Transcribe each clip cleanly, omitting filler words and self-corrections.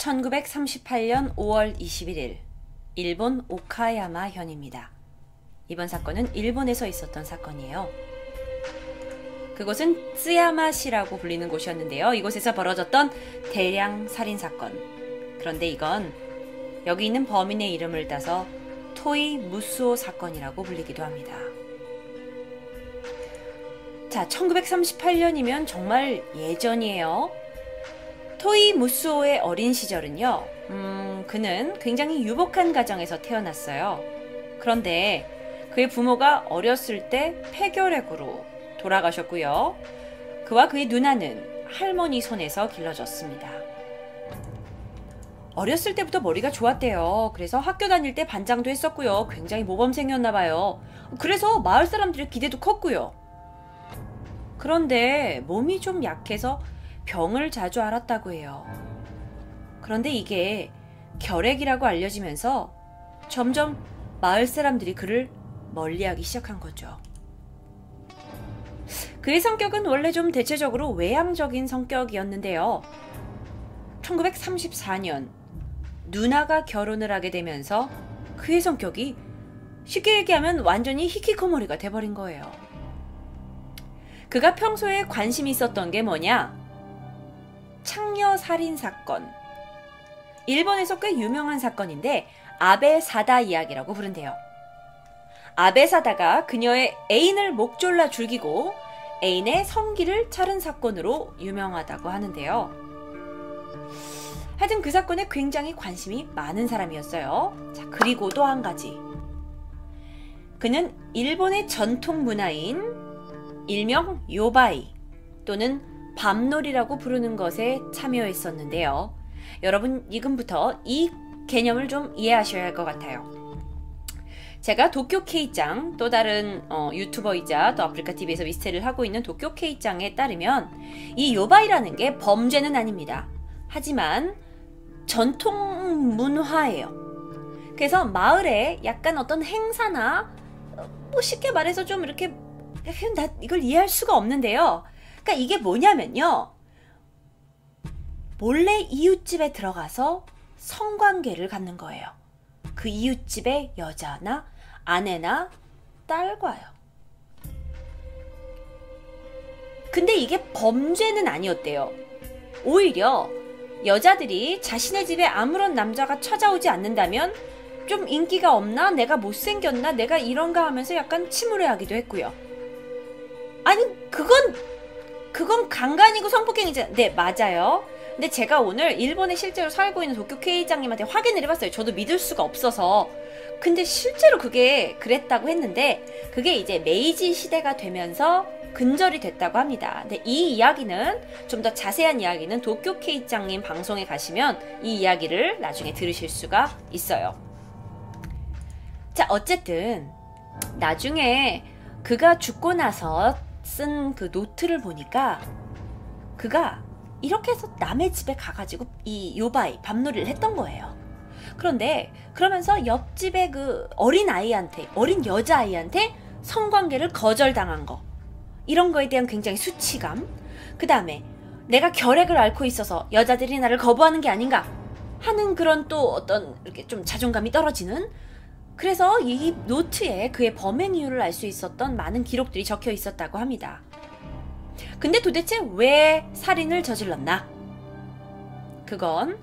1938년 5월 21일 일본 오카야마 현입니다. 이번 사건은 일본에서 있었던 사건이에요. 그곳은 쯔야마시라고 불리는 곳이었는데요. 이곳에서 벌어졌던 대량 살인사건. 그런데 이건 여기 있는 범인의 이름을 따서 토이 무스오 사건이라고 불리기도 합니다. 자, 1938년이면 정말 예전이에요. 토이 무스오의 어린 시절은요, 그는 굉장히 유복한 가정에서 태어났어요. 그런데 그의 부모가 어렸을 때 폐결핵으로 돌아가셨고요. 그와 그의 누나는 할머니 손에서 길러졌습니다. 어렸을 때부터 머리가 좋았대요. 그래서 학교 다닐 때 반장도 했었고요. 굉장히 모범생이었나 봐요. 그래서 마을 사람들의 기대도 컸고요. 그런데 몸이 좀 약해서 병을 자주 앓았다고 해요. 그런데 이게 결핵이라고 알려지면서 점점 마을 사람들이 그를 멀리하기 시작한 거죠. 그의 성격은 원래 좀 대체적으로 외향적인 성격이었는데요. 1934년 누나가 결혼을 하게 되면서 그의 성격이 쉽게 얘기하면 완전히 히키코모리가 돼버린 거예요. 그가 평소에 관심이 있었던 게 뭐냐? 창녀 살인 사건. 일본에서 꽤 유명한 사건인데 아베 사다 이야기라고 부른대요. 아베 사다가 그녀의 애인을 목 졸라 죽이고 애인의 성기를 차른 사건으로 유명하다고 하는데요. 하여튼 그 사건에 굉장히 관심이 많은 사람이었어요. 자, 그리고 또 한 가지. 그는 일본의 전통 문화인 일명 요바이 또는 밤놀이라고 부르는 것에 참여했었는데요. 여러분 지금부터 이 개념을 좀 이해하셔야 할 것 같아요. 제가 도쿄 K짱, 또 다른 유튜버이자 또 아프리카TV에서 미스테리를 하고 있는 도쿄 K짱에 따르면 이 요바이라는 게 범죄는 아닙니다. 하지만 전통 문화예요. 그래서 마을에 약간 어떤 행사나 뭐 쉽게 말해서 좀 이렇게 나 이걸 이해할 수가 없는데요. 그러니까 이게 뭐냐면요. 몰래 이웃집에 들어가서 성관계를 갖는 거예요. 그 이웃집의 여자나 아내나 딸과요. 근데 이게 범죄는 아니었대요. 오히려 여자들이 자신의 집에 아무런 남자가 찾아오지 않는다면 좀 인기가 없나? 내가 못생겼나? 내가 이런가 하면서 약간 침울해하기도 했고요. 아니 그건 강간이고 성폭행이잖아요. 네, 맞아요. 근데 제가 오늘 일본에 실제로 살고 있는 도쿄 K장님한테 확인을 해봤어요. 저도 믿을 수가 없어서. 근데 실제로 그게 그랬다고 했는데 그게 이제 메이지 시대가 되면서 근절이 됐다고 합니다. 근데 이 이야기는 좀 더 자세한 이야기는 도쿄 K장님 방송에 가시면 이 이야기를 나중에 들으실 수가 있어요. 자, 어쨌든 나중에 그가 죽고 나서 쓴 그 노트를 보니까 그가 이렇게 해서 남의 집에 가가지고 이 요바이 밤놀이를 했던 거예요. 그런데 그러면서 옆집의 그 어린 아이한테, 어린 여자아이한테 성관계를 거절당한 거, 이런 거에 대한 굉장히 수치감, 그 다음에 내가 결핵을 앓고 있어서 여자들이 나를 거부하는 게 아닌가 하는 그런 또 어떤 이렇게 좀 자존감이 떨어지는, 그래서 이 노트에 그의 범행 이유를 알 수 있었던 많은 기록들이 적혀 있었다고 합니다. 근데 도대체 왜 살인을 저질렀나? 그건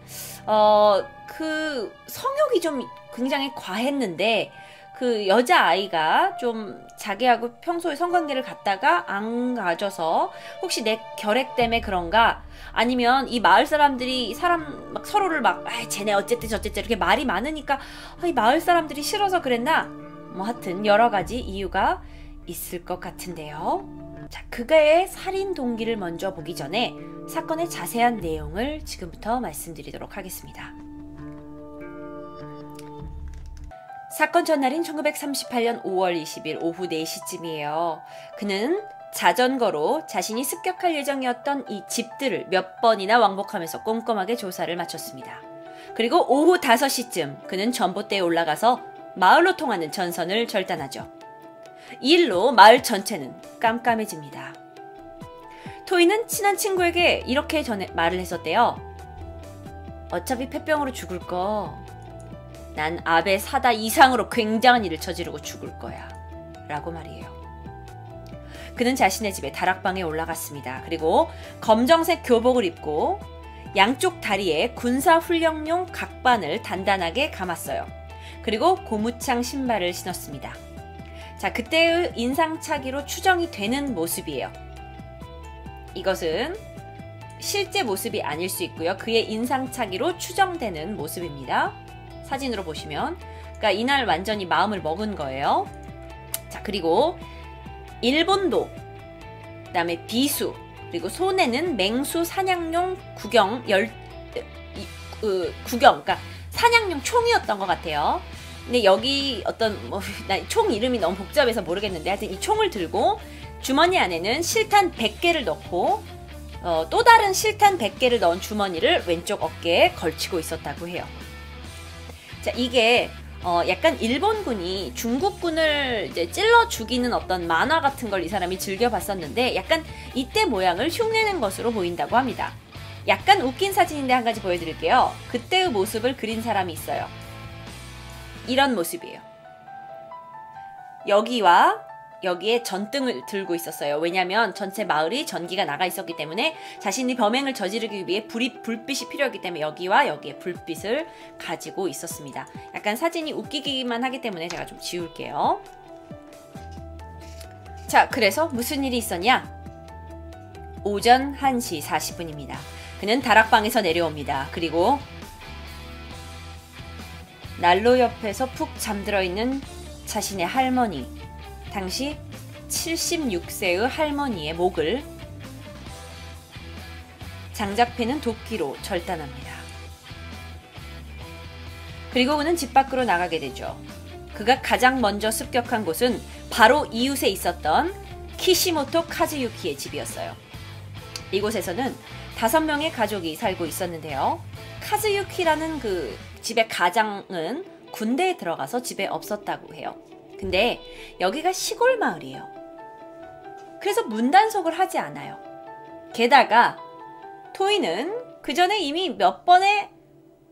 그 성욕이 좀 굉장히 과했는데 그 여자아이가 좀 자기하고 평소에 성관계를 갖다가 안 가져서 혹시 내 결핵 때문에 그런가? 아니면 이 마을 사람들이 사람 막 서로를 막 쟤네 어쨌든 저쨌든 이렇게 말이 많으니까 이 마을 사람들이 싫어서 그랬나? 뭐 하여튼 여러 가지 이유가 있을 것 같은데요. 자, 그의 살인 동기를 먼저 보기 전에 사건의 자세한 내용을 지금부터 말씀드리도록 하겠습니다. 사건 전날인 1938년 5월 20일 오후 4시쯤이에요. 그는 자전거로 자신이 습격할 예정이었던 이 집들을 몇 번이나 왕복하면서 꼼꼼하게 조사를 마쳤습니다. 그리고 오후 5시쯤 그는 전봇대에 올라가서 마을로 통하는 전선을 절단하죠. 이 일로 마을 전체는 깜깜해집니다. 토이는 친한 친구에게 이렇게 전에 말을 했었대요. 어차피 폐병으로 죽을 거. 난 아베 사다 이상으로 굉장한 일을 저지르고 죽을 거야. 라고 말이에요. 그는 자신의 집에 다락방에 올라갔습니다. 그리고 검정색 교복을 입고 양쪽 다리에 군사훈련용 각반을 단단하게 감았어요. 그리고 고무창 신발을 신었습니다. 자, 그때의 인상착의로 추정이 되는 모습이에요. 이것은 실제 모습이 아닐 수 있고요. 그의 인상착의로 추정되는 모습입니다. 사진으로 보시면. 그러니까 이날 완전히 마음을 먹은 거예요. 자, 그리고 일본도, 그 다음에 비수, 그리고 손에는 맹수 사냥용 그러니까 사냥용 총이었던 것 같아요. 근데 여기 어떤 총 이름이 너무 복잡해서 모르겠는데 하여튼 이 총을 들고 주머니 안에는 실탄 100개를 넣고 또 다른 실탄 100개를 넣은 주머니를 왼쪽 어깨에 걸치고 있었다고 해요. 자, 이게 약간 일본군이 중국군을 이제 찔러 죽이는 어떤 만화 같은 걸 이 사람이 즐겨봤었는데 약간 이때 모양을 흉내낸 것으로 보인다고 합니다. 약간 웃긴 사진인데 한 가지 보여드릴게요. 그때의 모습을 그린 사람이 있어요. 이런 모습이에요. 여기와 여기에 전등을 들고 있었어요. 왜냐하면 전체 마을이 전기가 나가 있었기 때문에 자신이 범행을 저지르기 위해 불빛이 필요했기 때문에 여기와 여기에 불빛을 가지고 있었습니다. 약간 사진이 웃기기만 하기 때문에 제가 좀 지울게요. 자, 그래서 무슨 일이 있었냐? 오전 1시 40분입니다. 그는 다락방에서 내려옵니다. 그리고 난로 옆에서 푹 잠들어 있는 자신의 할머니, 당시 76세의 할머니의 목을 장작패는 도끼로 절단합니다. 그리고 그는 집 밖으로 나가게 되죠. 그가 가장 먼저 습격한 곳은 바로 이웃에 있었던 키시모토 카즈유키의 집이었어요. 이곳에서는 5명의 가족이 살고 있었는데요. 카즈유키라는 그 집의 가장은 군대에 들어가서 집에 없었다고 해요. 근데 여기가 시골 마을이에요. 그래서 문단속을 하지 않아요. 게다가 토이는 그 전에 이미 몇 번의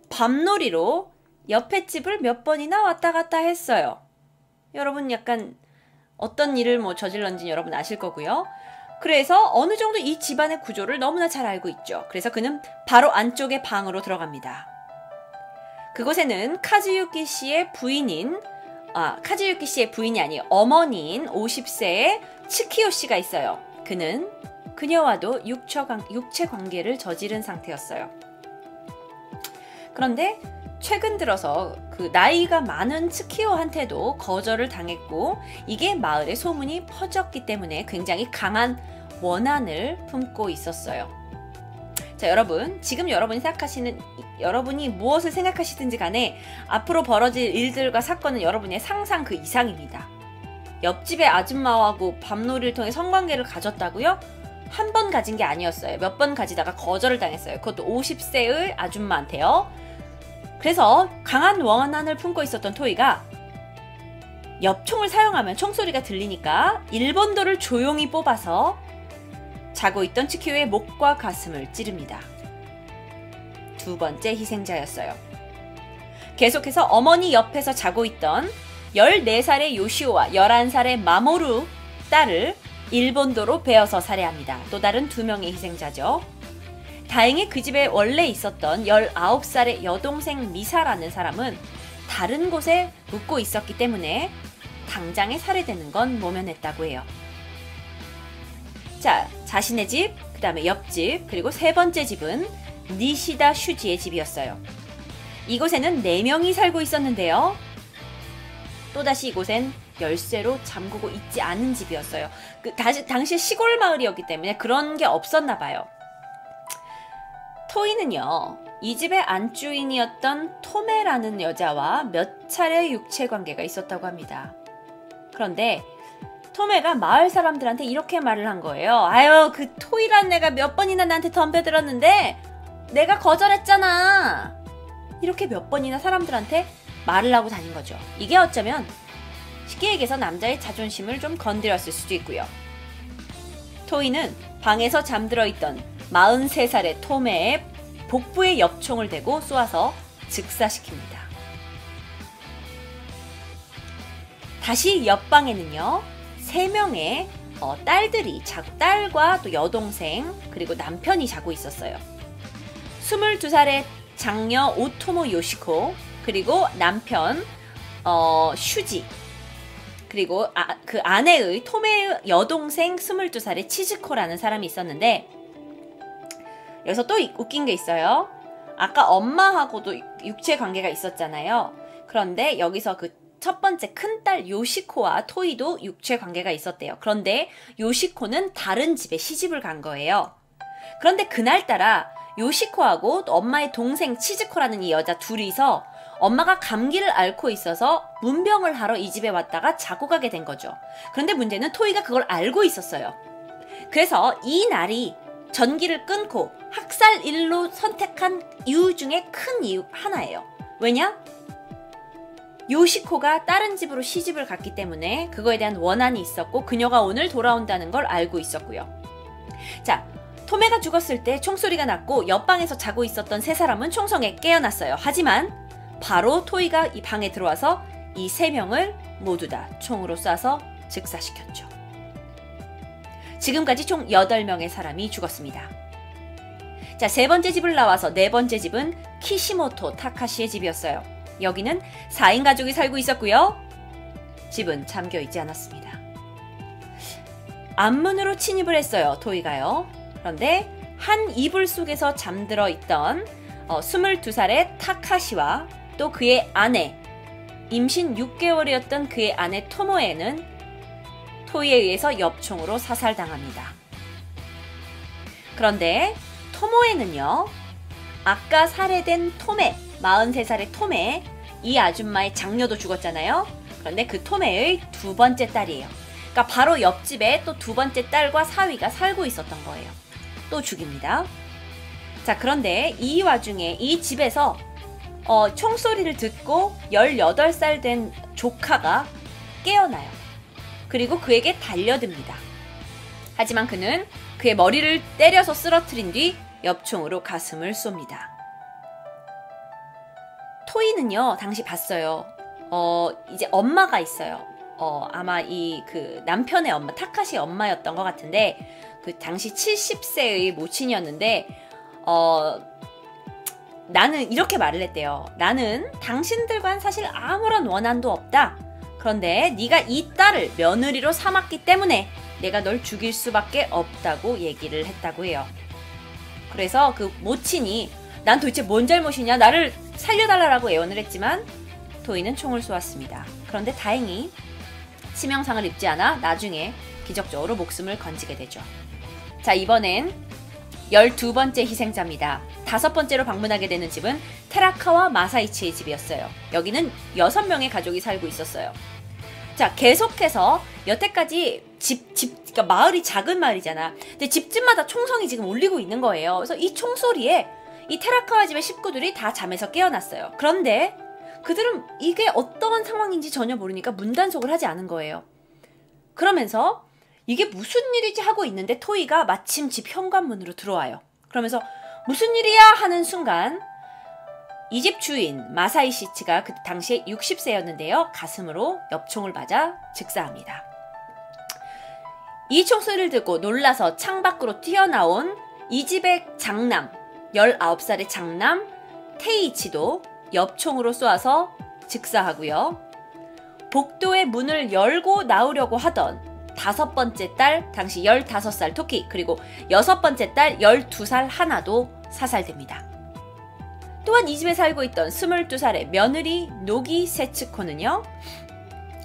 밤놀이로 옆에 집을 몇 번이나 왔다 갔다 했어요. 여러분 약간 어떤 일을 저질렀는지 여러분 아실 거고요. 그래서 어느 정도 이 집안의 구조를 너무나 잘 알고 있죠. 그래서 그는 바로 안쪽의 방으로 들어갑니다. 그곳에는 카즈유키 씨의 부인이 아니에요. 어머니인 50세의 츠키요 씨가 있어요. 그는 그녀와도 육체 관계를 저지른 상태였어요. 그런데 최근 들어서 그 나이가 많은 츠키요한테도 거절을 당했고 이게 마을에 소문이 퍼졌기 때문에 굉장히 강한 원한을 품고 있었어요. 자, 여러분, 지금 여러분이 무엇을 생각하시든지 간에 앞으로 벌어질 일들과 사건은 여러분의 상상 그 이상입니다. 옆집의 아줌마하고 밤놀이를 통해 성관계를 가졌다고요? 한 번 가진 게 아니었어요. 몇 번 가지다가 거절을 당했어요. 그것도 50세의 아줌마한테요. 그래서 강한 원한을 품고 있었던 토이가 엽총을 사용하면 총소리가 들리니까 일본도를 조용히 뽑아서 자고 있던 츠키요의 목과 가슴을 찌릅니다. 두 번째 희생자였어요. 계속해서 어머니 옆에서 자고 있던 14살의 요시오와 11살의 마모루 딸을 일본도로 베어서 살해합니다. 또 다른 2명의 희생자죠. 다행히 그 집에 원래 있었던 19살의 여동생 미사라는 사람은 다른 곳에 묵고 있었기 때문에 당장에 살해되는 건 모면했다고 해요. 자, 자신의 집, 그 다음에 옆집, 그리고 세 번째 집은 니시다 슈지의 집이었어요. 이곳에는 4명이 살고 있었는데요. 또다시 이곳엔 열쇠로 잠그고 있지 않은 집이었어요. 당시 시골 마을이었기 때문에 그런 게 없었나 봐요. 토이는요, 이 집의 안주인이었던 토메라는 여자와 몇 차례 육체 관계가 있었다고 합니다. 그런데 토메가 마을 사람들한테 이렇게 말을 한 거예요. 아유, 그 토이란 애가 몇 번이나 나한테 덤벼들었는데 내가 거절했잖아. 이렇게 몇 번이나 사람들한테 말을 하고 다닌 거죠. 이게 어쩌면 쉽게 얘기해서 남자의 자존심을 좀 건드렸을 수도 있고요. 토이는 방에서 잠들어 있던 43살의 토메의 복부에 엽총을 대고 쏘아서 즉사시킵니다. 다시 옆방에는요 3명의 딸들이 딸과 또 여동생 그리고 남편이 자고 있었어요. 22살의 장녀 오토모 요시코 그리고 남편 슈지 그리고 그 아내의 토메의 여동생 22살의 치즈코라는 사람이 있었는데 여기서 또 웃긴 게 있어요. 아까 엄마하고도 육체 관계가 있었잖아요. 그런데 여기서 그 첫 번째 큰딸 요시코와 토이도 육체 관계가 있었대요. 그런데 요시코는 다른 집에 시집을 간 거예요. 그런데 그날따라 요시코하고 또 엄마의 동생 치즈코라는 이 여자 둘이서 엄마가 감기를 앓고 있어서 문병을 하러 이 집에 왔다가 자고 가게 된 거죠. 그런데 문제는 토이가 그걸 알고 있었어요. 그래서 이 날이 전기를 끊고 학살일로 선택한 이유 중에 큰 이유 하나예요. 왜냐? 요시코가 다른 집으로 시집을 갔기 때문에 그거에 대한 원한이 있었고 그녀가 오늘 돌아온다는 걸 알고 있었고요. 자, 토메가 죽었을 때 총소리가 났고 옆방에서 자고 있었던 3사람은 총성에 깨어났어요. 하지만 바로 토이가 이 방에 들어와서 이 3명을 모두 다 총으로 쏴서 즉사시켰죠. 지금까지 총 8명의 사람이 죽었습니다. 자, 3번째 집을 나와서 4번째 집은 키시모토 타카시의 집이었어요. 여기는 4인 가족이 살고 있었고요. 집은 잠겨있지 않았습니다. 앞문으로 침입을 했어요. 토이가요. 그런데 한 이불 속에서 잠들어 있던 22살의 타카시와 또 그의 아내, 임신 6개월이었던 그의 아내 토모에는 토이에 의해서 엽총으로 사살당합니다. 그런데 토모에는요, 아까 살해된 토메, 43살의 토메, 이 아줌마의 장녀도 죽었잖아요. 그런데 그 토메의 2번째 딸이에요. 그러니까 바로 옆집에 또 2번째 딸과 사위가 살고 있었던 거예요. 또 죽입니다. 자, 그런데 이 와중에 이 집에서 총소리를 듣고 18살 된 조카가 깨어나요. 그리고 그에게 달려듭니다. 하지만 그는 그의 머리를 때려서 쓰러뜨린 뒤 엽총으로 가슴을 쏩니다. 토이는요, 당시 봤어요. 이제 엄마가 있어요. 아마 그 남편의 엄마, 타카시 엄마였던 것 같은데, 그 당시 70세의 모친이었는데, 나는 이렇게 말을 했대요. 나는 당신들과는 사실 아무런 원한도 없다. 그런데 네가 이 딸을 며느리로 삼았기 때문에 내가 널 죽일 수밖에 없다고 얘기를 했다고 해요. 그래서 그 모친이 난 도대체 뭔 잘못이냐, 나를 살려달라고 애원을 했지만 토이는 총을 쏘았습니다. 그런데 다행히 치명상을 입지 않아 나중에 기적적으로 목숨을 건지게 되죠. 자, 이번엔 12번째 희생자입니다. 5번째로 방문하게 되는 집은 테라카와 마사이치의 집이었어요. 여기는 6명의 가족이 살고 있었어요. 자, 계속해서 여태까지 그러니까 마을이 작은 마을이잖아. 근데 집집마다 총성이 지금 울리고 있는 거예요. 그래서 이 총소리에 이 테라카와 집의 식구들이 다 잠에서 깨어났어요. 그런데 그들은 이게 어떠한 상황인지 전혀 모르니까 문단속을 하지 않은 거예요. 그러면서 이게 무슨 일이지 하고 있는데 토이가 마침 집 현관문으로 들어와요. 그러면서 무슨 일이야 하는 순간 이 집 주인 마사이 시치가 그 당시에 60세였는데요. 가슴으로 엽총을 맞아 즉사합니다. 이 총소리를 듣고 놀라서 창밖으로 튀어나온 이 집의 장남, 19살의 장남 테이치도 엽총으로 쏘아서 즉사하고요. 복도의 문을 열고 나오려고 하던 5번째 딸, 당시 15살 토키, 그리고 6번째 딸 12살 하나도 사살됩니다. 또한 이 집에 살고 있던 22살의 며느리 노기 세츠코는요,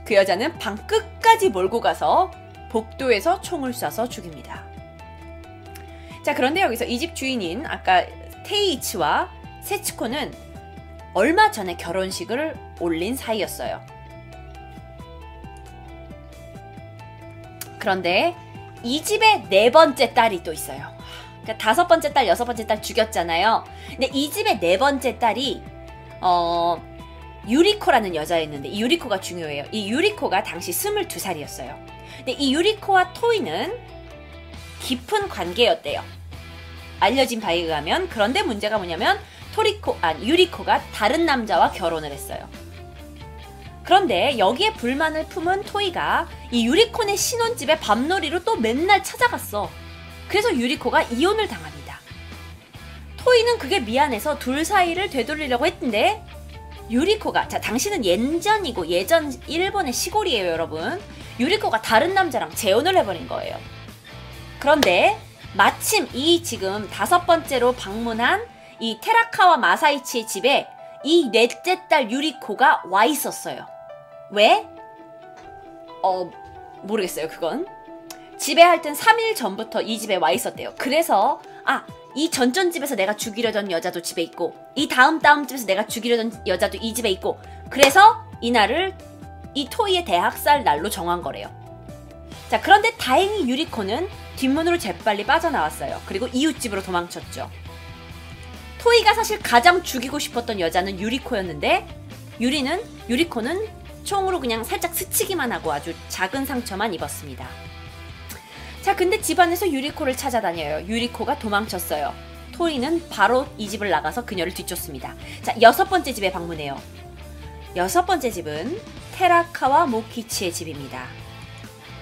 그 여자는 방 끝까지 몰고 가서 복도에서 총을 쏴서 죽입니다. 자, 그런데 여기서 이 집 주인인 아까 테이치와 세츠코는 얼마 전에 결혼식을 올린 사이였어요. 그런데 이 집에 4번째 딸이 또 있어요. 그러니까 5번째 딸, 6번째 딸 죽였잖아요. 근데 이 집에 4번째 딸이 유리코라는 여자였는데, 이 유리코가 중요해요. 이 유리코가 당시 22살이었어요. 근데 이 유리코와 토이는 깊은 관계였대요. 알려진 바에 의하면. 그런데 문제가 뭐냐면 유리코가 다른 남자와 결혼을 했어요. 그런데 여기에 불만을 품은 토이가 이 유리코네 신혼집에 밤놀이로 또 맨날 찾아갔어. 그래서 유리코가 이혼을 당합니다. 토이는 그게 미안해서 둘 사이를 되돌리려고 했는데 유리코가, 자, 당신은 예전 일본의 시골이에요, 여러분. 유리코가 다른 남자랑 재혼을 해버린 거예요. 그런데 마침 이 지금 5번째로 방문한 이 테라카와 마사이치의 집에 이 넷째 딸 유리코가 와 있었어요. 왜? 모르겠어요, 그건. 집에 하여튼 3일 전부터 이 집에 와 있었대요. 그래서 이 전전 집에서 내가 죽이려던 여자도 집에 있고, 이 다음 집에서 내가 죽이려던 여자도 이 집에 있고, 그래서 이날을 이 토이의 대학살 날로 정한 거래요. 자, 그런데 다행히 유리코는 뒷문으로 재빨리 빠져나왔어요. 그리고 이웃집으로 도망쳤죠. 토이가 사실 가장 죽이고 싶었던 여자는 유리코였는데 유리코는 총으로 그냥 살짝 스치기만 하고 아주 작은 상처만 입었습니다. 자, 근데 집안에서 유리코를 찾아다녀요. 유리코가 도망쳤어요. 토이는 바로 이 집을 나가서 그녀를 뒤쫓습니다. 자, 6번째 집에 방문해요. 6번째 집은 테라카와 모키치의 집입니다.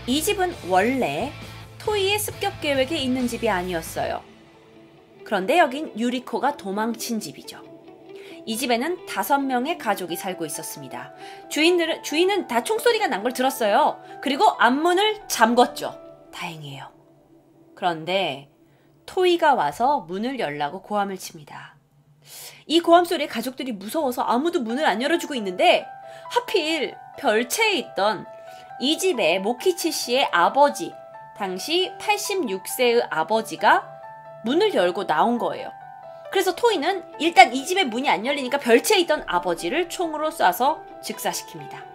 이 집은 원래 토이의 습격 계획에 있는 집이 아니었어요. 그런데 여긴 유리코가 도망친 집이죠. 이 집에는 5명의 가족이 살고 있었습니다. 주인은 다 총소리가 난 걸 들었어요. 그리고 앞문을 잠궜죠. 다행이에요. 그런데 토이가 와서 문을 열라고 고함을 칩니다. 이 고함 소리에 가족들이 무서워서 아무도 문을 안 열어주고 있는데 하필 별채에 있던 이 집의 모키치 씨의 아버지, 당시 86세의 아버지가 문을 열고 나온 거예요. 그래서 토이는 일단 이 집의 문이 안 열리니까 별채에 있던 아버지를 총으로 쏴서 즉사시킵니다.